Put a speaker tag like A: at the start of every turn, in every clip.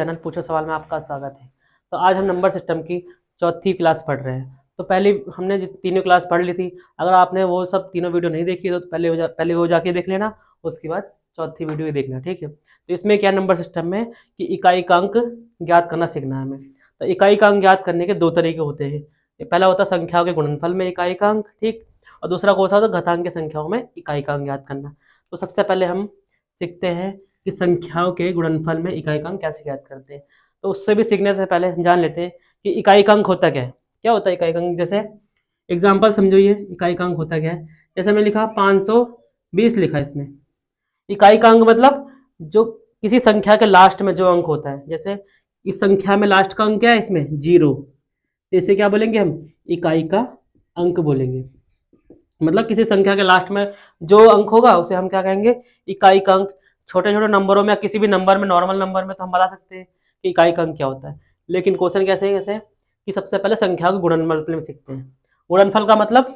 A: Channel पूछो सवाल में आपका स्वागत है। तो आज हम नंबर सिस्टम की चौथी क्लास पढ़ रहे हैं। तो पहले हमने तीनों क्लास पढ़ ली थी। अगर आपने वो सब तीनों वीडियो नहीं देखी तो पहले वो जाके देख लेना, उसके बाद चौथी वीडियो ही देखना, ठीक है। तो इसमें क्या नंबर सिस्टम में कि इकाई का अंक ज्ञात करना सीखना है हमें। तो इकाई का अंक ज्ञात करने के दो तरीके होते हैं। पहला होता है संख्याओं के गुणनफल में इकाई का अंक, ठीक। और दूसरा कौन सा होता है घातांक संख्याओं में इकाई का अंक ज्ञात करना। तो सबसे पहले हम सीखते हैं कि संख्याओं के गुणनफल में इकाई का अंक कैसे ज्ञात करते हैं। तो उससे भी सीखने से पहले हम जान लेते हैं कि इकाई का अंक होता क्या है। क्या होता है इकाई का अंक? जैसे एग्जाम्पल समझो, ये इकाई का अंक होता क्या है। जैसे मैंने लिखा 520 लिखा, इसमें इकाई का अंक मतलब जो किसी संख्या के लास्ट में जो अंक होता है। जैसे इस संख्या में लास्ट का अंक क्या है, इसमें 0, तो इसे क्या बोलेंगे हम? इकाई का अंक बोलेंगे। मतलब किसी संख्या के लास्ट में जो अंक होगा उसे हम क्या कहेंगे? इकाई का अंक। छोटे छोटे नंबरों में, किसी भी नंबर में, नॉर्मल नंबर में तो हम बता सकते हैं कि इकाई का अंक क्या होता है। लेकिन क्वेश्चन कैसे है? जैसे कि सबसे पहले संख्या के गुणनफल में सीखते हैं। गुणनफल का मतलब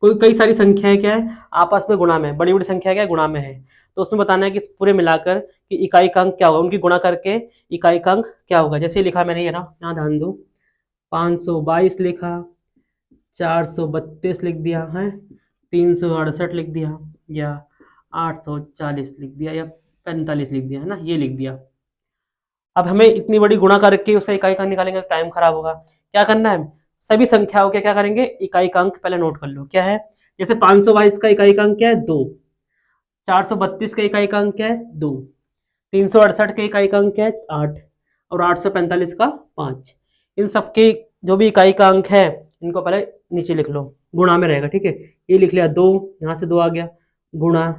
A: कोई कई सारी संख्याएं क्या है आपस में गुणा में, बड़ी बड़ी संख्या क्या है गुणा में है। तो उसमें बताना है कि पूरे मिलाकर कि इकाई का अंक क्या होगा, उनकी गुणा करके इकाई का अंक क्या होगा। जैसे लिखा मैंने, ये ना, यहाँ ध्यान दो, 522 लिखा, 432 लिख दिया है, 368 लिख दिया, या 840 लिख दिया, या 45 लिख दिया, है ना, ये लिख दिया। अब हमें इतनी बड़ी गुणा करके उसका इकाई का अंक निकालेंगे, टाइम खराब होगा। क्या करना है? सभी संख्याओं के क्या करेंगे? इकाई का अंक पहले नोट कर लो क्या है। जैसे 522 का इकाई का अंक क्या है? 2। 432 का इकाई का अंक क्या है? 2। 368 के इकाई का अंक क्या है? 8। और 845 का 5। इन सबके जो भी इकाई का अंक है इनको पहले नीचे लिख लो, गुणा में रहेगा, ठीक है। ये लिख लिया 2, यहाँ से 2 आ गया, गुणा,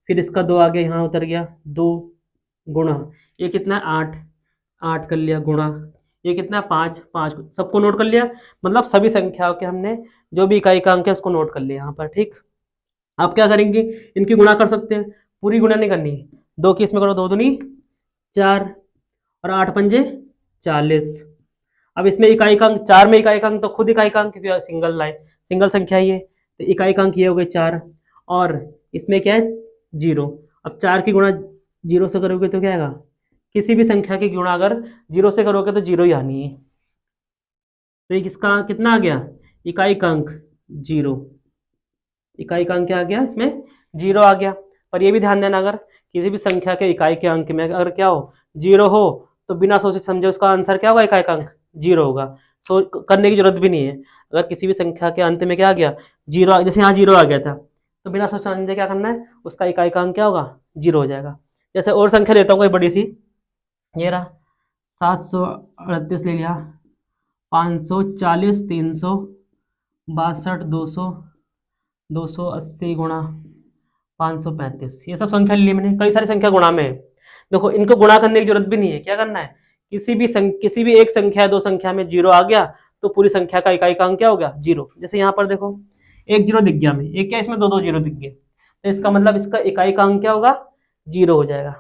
A: फिर इसका 2 आ गया, यहाँ उतर गया 2, गुणा, ये कितना है? 8, 8 कर लिया, गुणा, ये कितना है? 5, 5, सबको नोट कर लिया। मतलब सभी संख्याओं के हमने जो भी इकाई का अंक है उसको नोट कर लिया यहाँ पर, ठीक। आप क्या करेंगे? इनकी गुणा कर सकते हैं, पूरी गुणा नहीं करनी है। 2 की इसमें करो, 2 दूनी 4, और 8 पंजे 40। अब इसमें इकाई का अंक 4 में इकाई का अंक तो खुद इकाई का अंक, क्योंकि सिंगल लाइन सिंगल संख्या ही है, तो इकाई का अंक ये हो गए 4। और इसमें क्या है? 0। अब 4 की गुणा 0 से करोगे तो क्या आएगा? किसी भी संख्या की गुणा अगर 0 से करोगे तो 0 ही आनी है। तो ये किसका कितना आ गया? इकाई का अंक 0। इकाई का अंक क्या आ गया? इसमें 0 आ गया। पर ये भी ध्यान देना, अगर किसी भी संख्या के इकाई के अंक में अगर क्या हो, 0 हो, तो बिना सोचे समझे उसका आंसर क्या होगा? इकाई का अंक 0 होगा। सो करने की जरूरत भी नहीं है। अगर किसी भी संख्या के अंत में क्या आ गया? 0, जैसे यहाँ 0 आ गया था, तो बिना सोचे समझे क्या करना है? उसका इकाई का अंक क्या होगा? 0 हो जाएगा। जैसे और संख्या लेता हूँ कोई बड़ी सी, ये रहा 738 ले लिया, 540, 362, 200, 280 गुणा 535, ये सब संख्या ली मैंने, कई सारी संख्या गुणा में है। देखो इनको गुणा करने की जरूरत भी नहीं है। क्या करना है? किसी भी एक संख्या, दो संख्या में 0 आ गया तो पूरी संख्या का इकाई का अंक क्या हो गया? 0। जैसे यहाँ पर देखो, एक 0 दिख गया, हमें एक क्या, इसमें 2 0 दिख गए, तो इसका मतलब इसका इकाई का अंक क्या होगा? 0 हो जाएगा।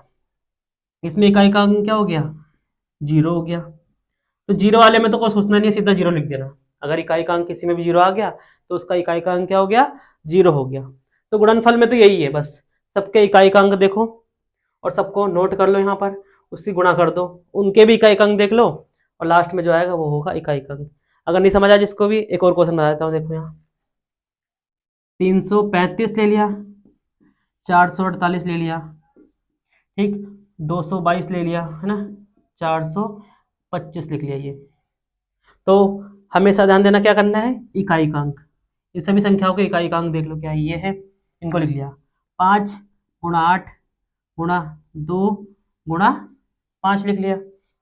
A: इसमें इकाई का अंक क्या हो गया? 0 हो गया। तो 0 वाले में तो कोई सोचना नहीं है, सीधा 0 लिख देना। अगर इकाई का अंक किसी में भी 0 आ गया तो उसका इकाई का अंक क्या हो गया? 0 हो गया। तो गुणनफल में तो यही है, बस सबके इकाई का अंक देखो और सबको नोट कर लो यहाँ पर, उससे गुणा कर दो, उनके भी इकाई का अंक देख लो, और लास्ट में जो आएगा वो होगा इकाई का अंक। अगर नहीं समझ आया जिसको भी, एक और क्वेश्चन बता देता हूँ, देखो यहाँ 335 ले लिया, 448 ले लिया, ठीक, 222 ले लिया, है ना, 425 लिख लिया। ये तो हमेशा ध्यान देना, क्या करना है? इकाई का अंक। इस सभी संख्याओं के इकाई का अंक देख लो, क्या ये है, इनको लिख लिया, 5 गुणा 8 गुणा 2 गुणा 5 लिख लिया,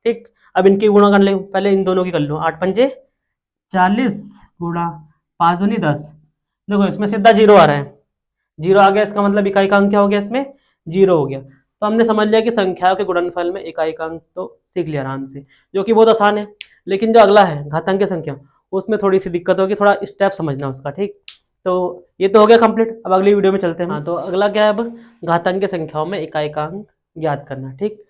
A: ठीक। अब इनकी गुणा कर ले, पहले इन दोनों की कर लो, 8 पंजे 40 गुणा 5 दूनी 10। देखो इसमें सीधा 0 आ रहा है, 0 आ गया, इसका मतलब इकाई का अंक क्या हो गया? इसमें 0 हो गया। तो हमने समझ लिया कि संख्याओं के गुणनफल में इकाई का अंक तो सीख लिया आराम से, जो कि बहुत आसान है। लेकिन जो अगला है घातांकीय संख्या, उसमें थोड़ी सी दिक्कत होगी, थोड़ा स्टेप समझना उसका, ठीक। तो ये तो हो गया कंप्लीट। अब अगली वीडियो में चलते हैं। हाँ, तो अगला क्या है? अब घातांकीय संख्याओं में इकाई का अंक ज्ञात करना, ठीक।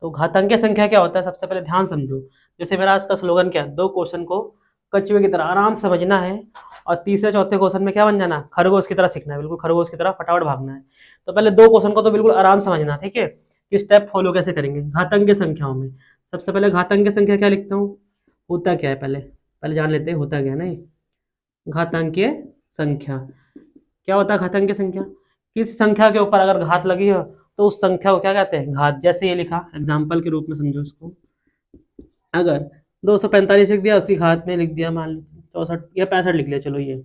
A: तो घातांकीय संख्या क्या होता है, सबसे पहले ध्यान समझो। जैसे मेरा आज का स्लोगन क्या है? 2 क्वेश्चन को कछुए की तरह आराम से समझना है, और तीसरे चौथे क्वेश्चन में क्या बन जाना? खरगोश की तरह सीखना है, बिल्कुल खरगोश की तरह फटाफट भागना है। तो पहले 2 क्वेश्चन को तो बिल्कुल आराम समझना, ठीक है। कि स्टेप फॉलो कैसे करेंगे घातांकीय संख्याओं में। सबसे पहले घातांकीय संख्या क्या लिखता हूँ, होता क्या है पहले पहले जान लेते हैं होता क्या है। नहीं, घातांकीय संख्या क्या होता है? घातांकीय संख्या किसी संख्या के ऊपर अगर घात लगी हो तो उस संख्या को क्या कहते हैं? घात। जैसे ये लिखा एग्जाम्पल के रूप में समझो इसको, अगर 245 लिख दिया, उसी घात में लिख दिया मान लो 64 या 65 लिख लिया, चलो ये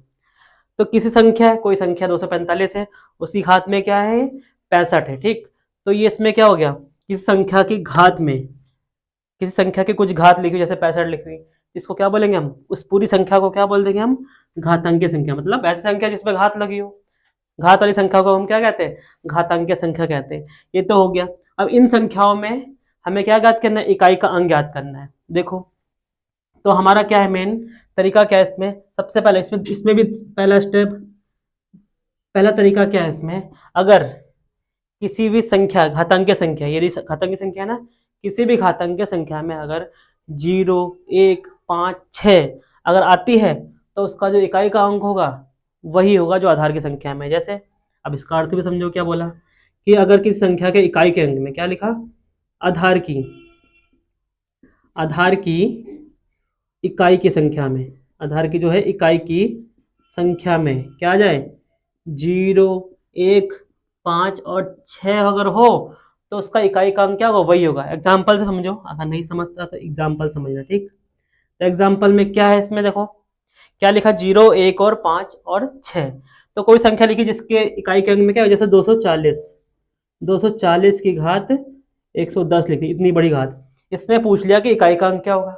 A: तो किसी संख्या है, कोई संख्या 245 है, उसी घात में क्या है? 65 है। ठीक, तो ये इसमें क्या हो गया? किसी संख्या की घात में, किसी संख्या की कुछ घात लिखी जैसे 65 लिख हुई, इसको क्या बोलेंगे हम? उस पूरी संख्या को क्या बोल देंगे हम? घातांकीय संख्या। मतलब ऐसी संख्या जिसमें घात लगी हो, घात वाली संख्या को हम क्या कहते हैं? घातांकीय संख्या कहते हैं। ये तो हो गया। अब इन संख्याओं में हमें क्या ज्ञात करना है? इकाई का अंक ज्ञात करना है। देखो तो हमारा क्या है मेन तरीका, क्या है इसमें? सबसे पहले इसमें इसमें भी पहला स्टेप, पहला तरीका क्या है इसमें? अगर किसी भी संख्या, घातांकीय संख्या, यदि घातांकीय संख्या है ना, किसी भी घातांकीय संख्या में अगर 0, 1, 5, 6 अगर आती है तो उसका जो इकाई का अंक होगा वही होगा जो आधार की संख्या में। जैसे अब इसका अर्थ भी समझो, क्या बोला कि अगर किसी संख्या के इकाई के अंक में क्या लिखा? आधार की, आधार की इकाई की संख्या में, आधार की जो है इकाई की संख्या में क्या आ जाए? 0, 1, 5 और 6 अगर हो तो उसका इकाई का अंक क्या होगा? वही होगा। एग्जाम्पल से समझो, अगर नहीं समझता तो एग्जाम्पल समझना। ठीक, तो एग्जाम्पल में क्या है इसमें देखो, क्या लिखा? 0, 1 और 5 और 6। तो कोई संख्या लिखी जिसके इकाई के अंक में क्या है? जैसे 240, 240 की घात 110 लिखी, इतनी बड़ी घात। इसमें पूछ लिया कि इकाई का अंक क्या होगा।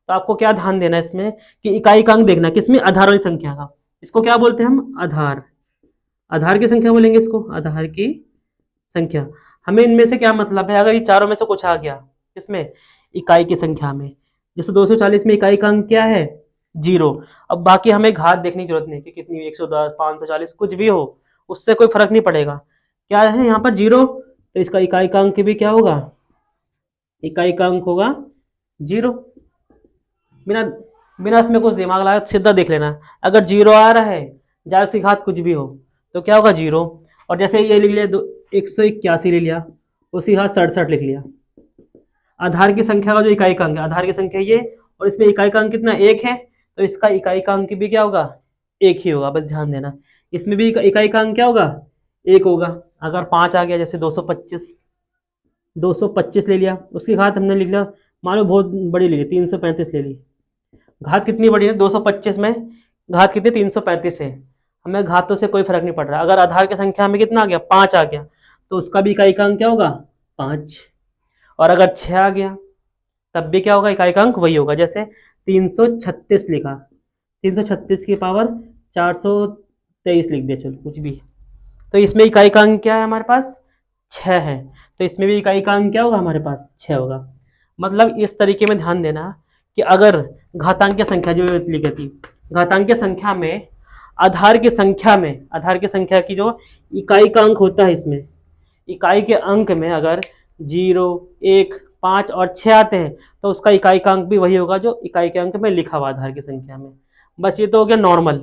A: तो आपको क्या ध्यान देना है इसमें कि इकाई का अंक देखना किसमें? आधार वाली संख्या का। इसको क्या बोलते हैं हम? आधार। आधार की संख्या बोलेंगे इसको, आधार की संख्या। हमें इनमें से क्या मतलब है? अगर ये चारों में से कुछ आ गया किसमें? इकाई की संख्या में। जैसे 240 में इकाई का अंक क्या है? 0। अब बाकी हमें घात देखने की जरूरत नहीं कि कितनी, 110, 540 कुछ भी हो, उससे कोई फर्क नहीं पड़ेगा। क्या है यहाँ पर? 0, तो इसका इकाई का अंक भी क्या होगा? इकाई का अंक होगा 0। बिना बिना इसमें कुछ दिमाग लगाए सीधा देख लेना, अगर 0 आ रहा है, चाहे उसकी घात कुछ भी हो, तो क्या होगा? 0। और जैसे ये लिख लिया 181 ले लिया, उसी घात 67 लिख लिया। आधार की संख्या का जो इकाई का अंक है, आधार की संख्या ये, और इसमें इकाई का अंक कितना? 1 है, तो इसका इकाई का अंक भी क्या होगा? 1 ही होगा। बस ध्यान देना, इसमें भी इकाई का अंक क्या होगा? 1 होगा। अगर 5 आ गया, जैसे 225, 225 ले लिया, उसकी घात हमने लिख लिया, मान लो बहुत बड़ी ले ली, 335 ले ली। घात कितनी बड़ी है? 225 में घात कितनी? 335 है। हमें घातों से कोई फर्क नहीं पड़ रहा। अगर आधार की संख्या में कितना आ गया? 5 आ गया, तो उसका भी इकाई का अंक क्या होगा? 5। और अगर 6 आ गया तब भी क्या होगा? इकाई का अंक वही होगा। जैसे 336 लिखा, 336 की पावर 423 लिख दिया, चलो कुछ भी। तो इसमें इकाई का अंक क्या है हमारे पास? 6 है। तो इसमें भी इकाई का अंक क्या होगा हमारे पास? 6 होगा। मतलब इस तरीके में ध्यान देना कि अगर घातांकीय संख्या जो लिखी थी, घातांकीय संख्या में आधार की संख्या में, आधार की संख्या की जो इकाई का अंक होता है, इसमें इकाई के अंक में अगर 0, 1, 5 और 6 आते हैं तो उसका इकाई का अंक भी वही होगा जो इकाई के अंक में लिखा हुआ आधार की संख्या में। बस ये तो हो गया नॉर्मल।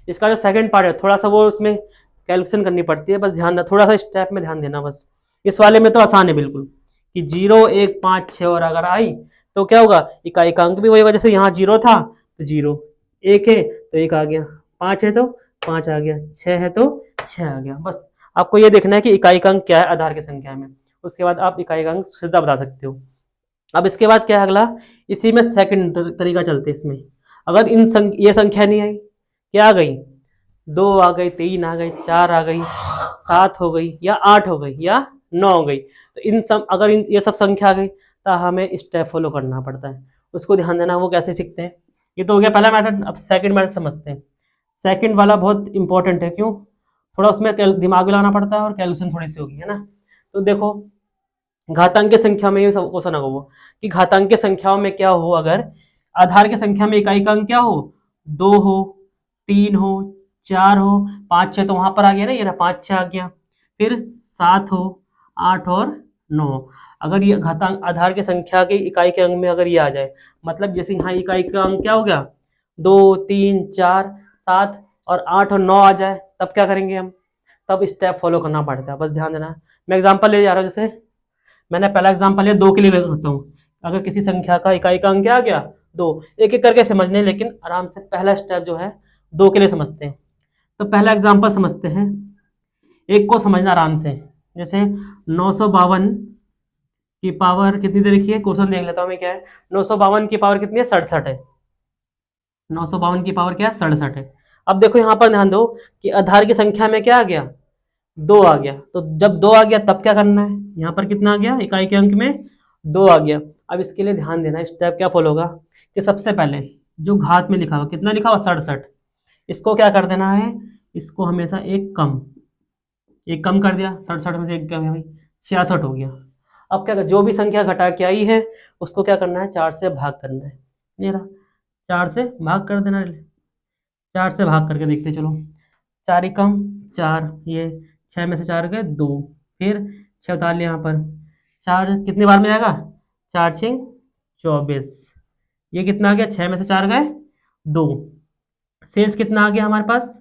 A: इसका जो सेकंड पार्ट है थोड़ा सा वो उसमें कैलकुलेशन करनी पड़ती है, बस ध्यान, थोड़ा सा स्टेप में ध्यान देना बस। इस वाले में तो आसान है बिल्कुल कि 0, 1, 5, 6 और अगर आई तो क्या होगा? इकाई का अंक भी वही होगा। जैसे यहाँ 0 था तो 0, 1 है तो 1 आ गया, 5 है तो 5 आ गया, 6 है तो 6 आ गया। बस आपको ये देखना है कि इकाई का अंक क्या है आधार की संख्या में, उसके बाद आप इकाई का अंक सीधा बता सकते हो। अब इसके बाद क्या है अगला? इसी में सेकंड तरीका चलते हैं इसमें। अगर ये संख्या नहीं आई, क्या आ गई? 2 आ गई, 3 आ गई, 4 आ गई, 7 हो गई, या 8 हो गई, या 9 हो गई, तो इन सब अगर ये सब संख्या आ गई तो हमें स्टेप फॉलो करना पड़ता है। उसको ध्यान देना, वो कैसे सीखते हैं। ये तो हो गया पहला मेथड। अब सेकंड मेथड समझते हैं। सेकंड वाला बहुत इंपॉर्टेंट है। क्यों? थोड़ा उसमें दिमाग भी लगाना पड़ता है और कैलकुलेशन थोड़ी सी होगी, है ना। तो देखो घातांकीय संख्या में ये क्वेश्चन होगा वो कि घातांकीय संख्याओं में क्या हो, अगर आधार की संख्या में इकाई का अंक क्या हो? 2 हो, 3 हो, 4 हो, 5, 6, तो वहां पर आ गया ना, ये ना 5, 6 आ गया। फिर 7 हो, 8 और 9। अगर ये घातांक आधार की संख्या की इकाई के अंक में अगर ये आ जाए, मतलब जैसे यहाँ इकाई का अंक क्या हो गया? 2, 3, 4, 7 और 8 और 9 आ जाए, तब क्या करेंगे हम? तब स्टेप फॉलो करना पड़ता है। बस ध्यान देना। मैं एग्जांपल ले जा रहा हूँ, जैसे मैंने पहला एग्जाम्पल लिया, 2 के लिए लगाता हूँ। अगर किसी संख्या का इकाई का अंक क्या आ गया 2, एक एक करके समझने, लेकिन आराम से पहला स्टेप जो है 2 के लिए समझते हैं। तो पहला एग्जाम्पल समझते हैं, एक को समझना आराम से। जैसे 952 की पावर कितनी दे रखी है, क्वेश्चन देख लेता हूँ मैं क्या है। 952 की पावर कितनी है, 67 है। 952 की पावर क्या है, 67 है। अब देखो यहाँ पर ध्यान दो कि आधार की संख्या में क्या आ गया, 2 आ गया। तो जब 2 आ गया तब क्या करना है, यहाँ पर कितना आ गया, इकाई के अंक में 2 आ गया। अब इसके लिए ध्यान देना, स्टेप क्या फॉलो होगा कि सबसे पहले जो घात में लिखा हुआ, कितना लिखा हुआ 67, इसको क्या कर देना है, इसको हमेशा एक कम कर दिया। 67 में से एक क्या हो गया भाई, 66 हो गया। अब क्या, जो भी संख्या घटा के आई है उसको क्या करना है, 4 से भाग करना है। ये रहा, 4 से भाग कर देना। 4 से भाग करके देखते चलो, 4 एकम 4, ये 6 में से 4 गए 2, फिर 6 उतार लिया यहाँ पर, 4 कितने बार में जाएगा, 4 6 24, ये कितना आ गया, 6 में से 4 गए 2, शेष कितना आ गया हमारे पास।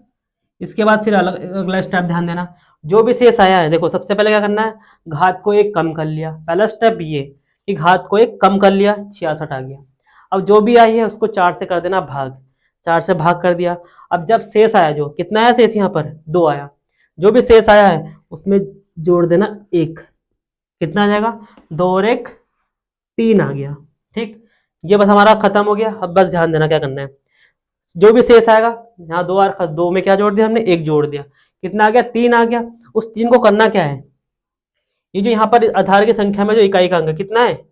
A: इसके बाद फिर अलग अगला स्टेप ध्यान देना, जो भी शेष आया है देखो सबसे पहले क्या करना है, घात को एक कम कर लिया। पहला स्टेप ये कि घात को एक कम कर लिया, 66 आ गया। अब जो भी आई है उसको 4 से कर देना भाग, 4 से भाग कर दिया। अब जब शेष आया, जो कितना आया शेष, यहाँ पर 2 आया, जो भी शेष आया है उसमें जोड़ देना 1, कितना आ जाएगा, 2 और 1 3 आ गया। ठीक, ये बस हमारा खत्म हो गया। अब बस ध्यान देना क्या करना है, जो भी शेष आएगा, यहाँ 2 और 2 में क्या जोड़ दिया हमने, 1 जोड़ दिया, कितना आ गया, 3 आ गया। उस 3 को करना क्या है, ये जो यहाँ पर आधार की संख्या में जो इकाई का अंक कितना है,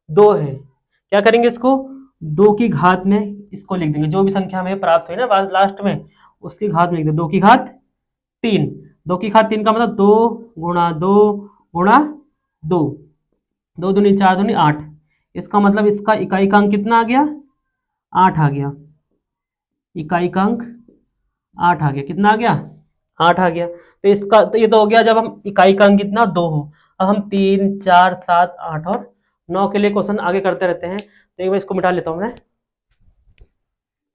A: 2 है, क्या करेंगे इसको 2 की घात में इसको लिख देंगे, जो भी संख्या हमें प्राप्त हुई ना लास्ट में उसकी घात में लिख देंगे, 2 की घात 3। 2 की घात 3 का मतलब 2 गुणा 2 गुणा 2, 2 दूनी 4 दूनी 8, इसका मतलब इसका इकाई का अंक कितना आ गया, 8 आ गया। इकाई का अंक 8 आ गया, कितना आ गया, 8 आ गया। तो इसका तो ये तो हो गया जब हम इकाई का अंक कितना 2 हो। अब हम 3 4 7 8 और 9 के लिए क्वेश्चन आगे करते रहते हैं। तो एक बार इसको मिटा लेता हूँ मैं।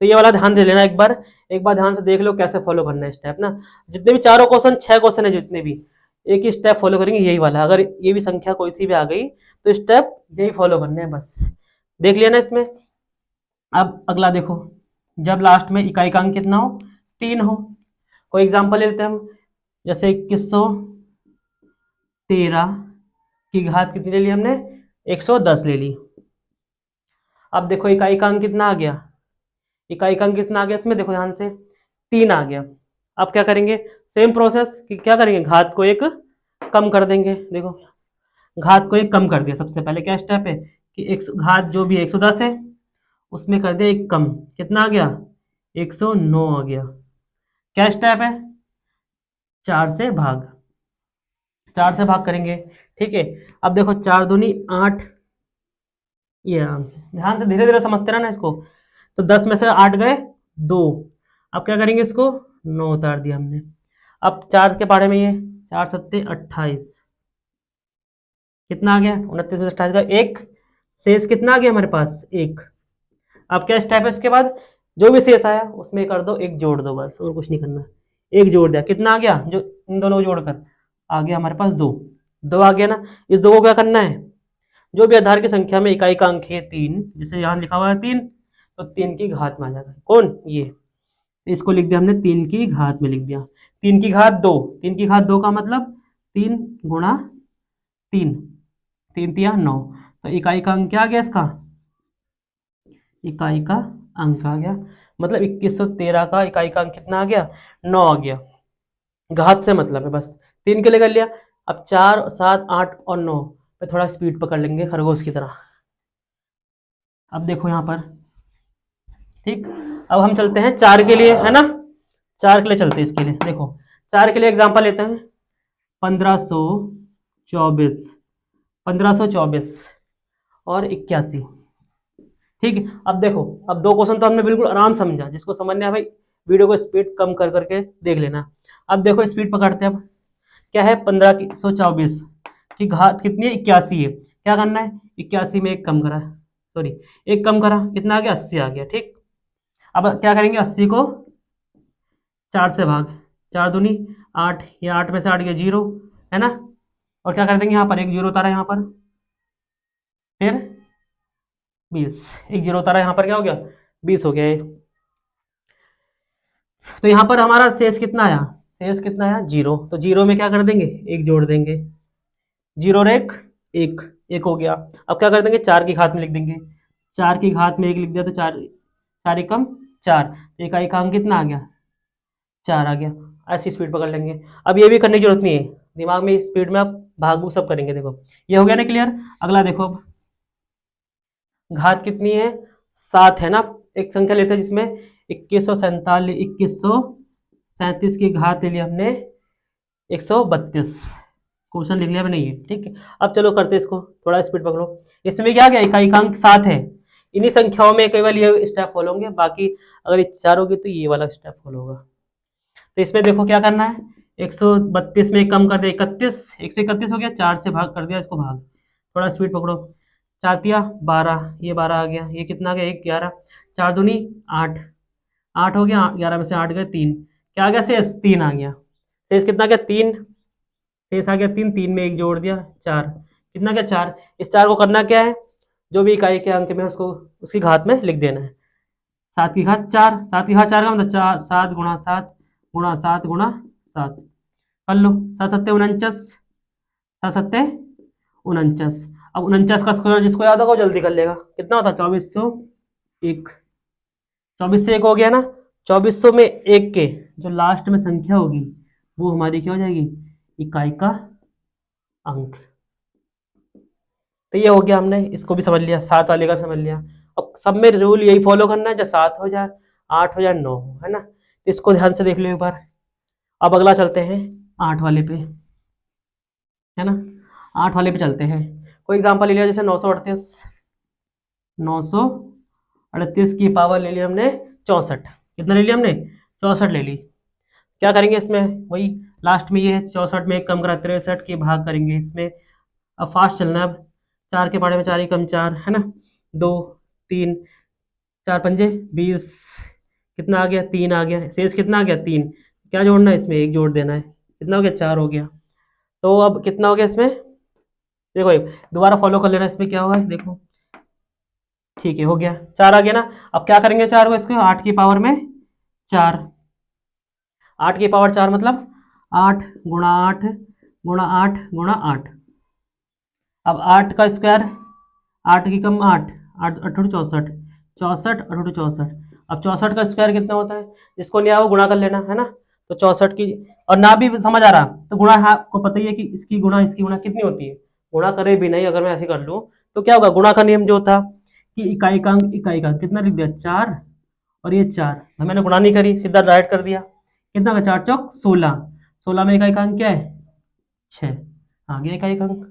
A: तो ये वाला ध्यान दे लेना, एक बार ध्यान से देख लो कैसे फॉलो करना है स्टेप ना। जितने भी चारों क्वेश्चन 6 क्वेश्चन है, जितने भी एक ही स्टेप फॉलो करेंगे, यही वाला। अगर ये भी संख्या कोई सी भी आ गई तो स्टेप यही फॉलो करने हैं, बस देख लिया ना इसमें। अब अगला देखो, जब लास्ट में इकाई का अंक कितना हो, 3 हो। कोई एग्जांपल ले लेते हैं हम, जैसे 2113 की घात कितनी ले ली हमने, 110 ले ली। अब देखो इकाई का अंक कितना आ गया, इकाई का अंक कितना आ गया इसमें, देखो ध्यान से 3 आ गया। अब क्या करेंगे, सेम प्रोसेस कि क्या करेंगे, घात को एक कम कर देंगे। देखो घात को एक कम कर दिया, सबसे पहले क्या स्टेप है कि एक घात जो भी 110 है उसमें कर दिया एक कम, कितना आ गया, 109 आ गया। क्या स्टेप है, 4 से भाग, 4 से भाग करेंगे। ठीक है, अब देखो 4 दूनी 8, ये आराम से ध्यान से धीरे धीरे समझते रहना इसको। तो 10 में से 8 गए 2, अब क्या करेंगे इसको 9 उतार दिया हमने। अब 4 के पारे में ये 4 सत्ते 28, कितना आ गया, 29 में से 28 का एक, शेष कितना आ गया हमारे पास 1। अब क्या स्टेप है इसके बाद, जो भी शेष आया उसमें कर दो 1 जोड़ दो, बस और कुछ नहीं करना। 1 जोड़ दिया, कितना आ गया, जो इन दोनों को जोड़कर आ गया हमारे पास 2, 2 आ गया ना। इस 2 को क्या करना है, जो भी आधार की संख्या में इकाई का अंक है 3, जैसे यहाँ लिखा हुआ है 3, तो 3 की घात में आ जाएगा, कौन ये, इसको लिख दिया हमने 3 की घात में लिख दिया। 3 की घात 2, 3 की घात 2 का मतलब 3 गुणा 3, 3 तिया 9। तो इकाई का अंक क्या आ गया इसका, इकाई का अंक आ गया, मतलब 2113 का इकाई का अंक कितना आ गया, 9 आ गया। घात से मतलब है, बस 3 के लिए कर लिया। अब 4 7 8 और 9 पे थोड़ा स्पीड पकड़ लेंगे खरगोश की तरह। अब देखो यहाँ पर, ठीक, अब हम चलते हैं 4 के लिए, है ना, 4 के लिए चलते हैं। इसके लिए देखो 4 के लिए एग्जांपल लेते हैं, 1524, 1524 और 81। ठीक है, अब देखो, अब 2 क्वेश्चन तो हमने बिल्कुल आराम समझा, जिसको समझना है भाई वीडियो को स्पीड कम कर करके देख लेना। अब देखो स्पीड पकड़ते हैं। अब क्या है, 1524 की घात कितनी है, 81 है। क्या करना है, 81 में एक कम करा, सॉरी एक कम करा, कितना आ गया, 80 आ गया। ठीक, अब क्या करेंगे, 80 को 4 से भाग, 4 दूनी 8, या 8 में से 8 गया 0, है ना। और क्या कर देंगे, यहाँ पर एक 0 उतारा यहाँ पर, फिर 20, एक जीरो उतारा, यहाँ पर क्या हो गया 20 हो गया ये। तो यहाँ पर हमारा शेष कितना आया, शेष कितना आया 0, तो 0 में क्या कर देंगे, एक जोड़ देंगे, 0 और एक, एक, एक हो गया। अब क्या कर देंगे, 4 की घात में लिख देंगे, 4 की घात में एक लिख दिया तो 4, 4 एकम 4, तो इकाई का अंक कितना आ गया, 4 आ गया। ऐसी स्पीड पकड़ लेंगे। अब ये भी करने की जरूरत नहीं है, दिमाग में स्पीड में आप भागू सब करेंगे। देखो ये हो गया ना क्लियर। अगला देखो, अब घात कितनी है, 7 है ना। एक संख्या लेते हैं जिसमें 2137 की घात ले ली हमने 132, क्वेश्चन लिख लिया मैंने ये, ठीक है। अब चलो करते इसको, थोड़ा स्पीड पकड़ो। इसमें भी क्या गया, इकाई का अंक 7 है। इन्हीं संख्याओं में केवल ये स्टेप फॉलो होंगे, बाकी अगर ये 4 होगी तो ये वाला स्टेप फॉलो होगा। तो इसमें देखो क्या करना है, 132 में कम कर दे 31, 131 हो गया, 4 से भाग कर दिया इसको भाग, थोड़ा स्पीड पकड़ो, 4 तिया 12, ये 12 आ गया, ये कितना आ गया 1, 11, 4 दूनी 8, 8 हो गया, 11 में से 8 गए 3, क्या आ गया शेष 3 आ गया। शेष कितना आ गया 3, शेष आ गया 3, 3 में एक जोड़ दिया 4, कितना गया 4। इस 4 को करना क्या है, जो भी इकाई के अंक में उसको उसकी घात में लिख देना है। 7 की घात 4, 7 की घात 4 का मतलब 4, 7 गुणा 7 गुणा 7 गुणा 7, कर लो, 7 सत्ते 49, 7 सत्ते 49। अब 49 का स्क्वायर जिसको याद होगा वो जल्दी कर लेगा, कितना होता है 2401, 24 से 1 हो गया ना, 2400 में 1 के जो लास्ट में संख्या होगी वो हमारी क्या हो जाएगी, इकाई का अंक। तो ये हो गया, हमने इसको भी समझ लिया, 7 वाले का भी समझ लिया। अब सब में रूल यही फॉलो करना है, चाहे 7 हो जाए 8 हो जाए 9 हो, है ना। तो इसको ध्यान से देख लो एक बार। अब अगला चलते हैं 8 वाले पे, है ना। 8 वाले पे चलते हैं, कोई एग्जांपल ले लिया जैसे 938, 938 की पावर ले ली हमने 64, कितना ले लिया हमने 64 ले ली। क्या करेंगे इसमें, वही लास्ट में ये है 64 में एक कम करा 63 की भाग करेंगे इसमें। अब फास्ट चलना है, अब 4 के पहाड़े में 4 ही कम 4, है ना, 2 3, 4 पंजे 20, कितना आ गया 3 आ गया, शेष कितना आ गया 3, क्या जोड़ना है इसमें, एक जोड़ देना है, कितना हो गया 4 हो गया। तो अब कितना हो गया इसमें, देखो दोबारा फॉलो कर लेना, इसमें क्या होगा देखो, ठीक है हो गया 4 आ गया ना। अब क्या करेंगे 4 को, इसको 8 की पावर में 4, 8 की पावर 4 मतलब 8 गुणा 8 गुणा 8 गुणा 8। अब 8 का स्क्वायर, 8 की कम 8, 8 8 64, 64 8 64। अब 64 का स्क्वायर कितना होता है, जिसको नहीं आया वो गुणा कर लेना, है ना। तो 64 की, और ना भी समझ आ रहा तो गुणा, हाँ आपको पता ही है कि इसकी गुणा कितनी होती है, गुणा करे भी नहीं अगर मैं ऐसे कर लूँ तो क्या होगा, गुणा का नियम जो था कि इकाई का अंक कितना लिख दिया 4, और ये 4, मैंने गुणा नहीं करी सीधा डायरेक्ट कर दिया, कितना का 4 चौक 16, 16 में इकाई का अंक क्या है 6, आ गया इकाई का अंक।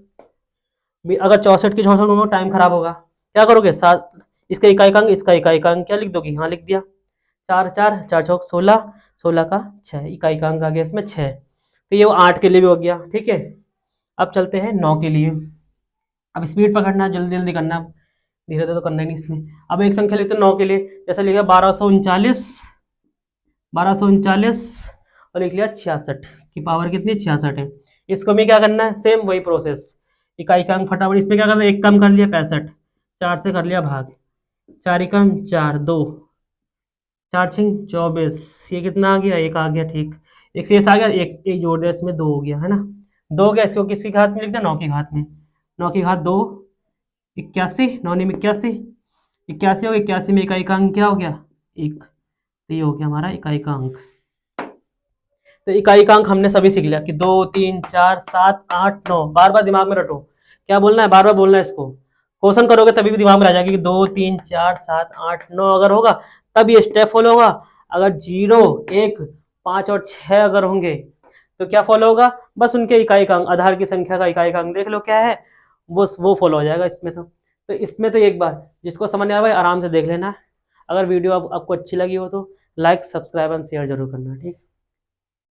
A: अगर 64 की 64 में टाइम खराब होगा, क्या करोगे, 7, इसका इकाई का अंक इसका इकाई का अंक क्या लिख दोगे, हाँ लिख दिया, 4 4 4 चौक 16, 16 का 6, इकाई का अंक आ गया इसमें 6। तो ये वो 8 के लिए भी हो गया, ठीक है। अब चलते हैं 9 के लिए। अब स्पीड पकड़ना, जल्दी जल्दी करना, धीरे धीरे तो करना ही नहीं इसमें। अब एक संख्या लेते हैं 9 के लिए, जैसे लिखा 1239, 1239 और लिख लिया 66 की पावर कितनी 66 है। इसको भी क्या करना है, सेम वही प्रोसेस, इकाई का अंक फटाफट, इसमें क्या करना है, एक कम कर लिया 65, 4 से कर लिया भाग, 4 एकम 4 2, 4 छिंग 24, ये कितना आ गया, एक आ गया, ठीक, एक शेष आ गया, एक एक जोड़ दिया इसमें 2 हो गया, है ना। 2 हो गया, इसको किसकी घात में लिख दिया 9 की घात में, 9 की घात 2, 81, 9 में 81, 81 हो गया, 81 में इकाई का अंक क्या हो गया 1, तो ये हो गया हमारा इकाई का अंक। तो इकाई का अंक हमने सभी सीख लिया कि 2 3 4 7 8 9, बार बार दिमाग में रटो, क्या बोलना है, बार बार बोलना है इसको। क्वेश्चन करोगे तभी भी दिमाग में आ जाएगा कि 2 3 4 7 8 9 अगर होगा तब ये स्टेप फॉलो होगा। अगर 0 1 5 और 6 अगर होंगे तो क्या फॉलो होगा, बस उनके इकाई का अंक, आधार की संख्या का इकाई का अंक देख लो क्या है, वो फॉलो हो जाएगा इसमें। तो इसमें तो एक बार जिसको समझ नहीं आया भाई आराम से देख लेना। अगर वीडियो आपको अच्छी लगी हो तो लाइक सब्सक्राइब एंड शेयर जरूर करना, ठीक।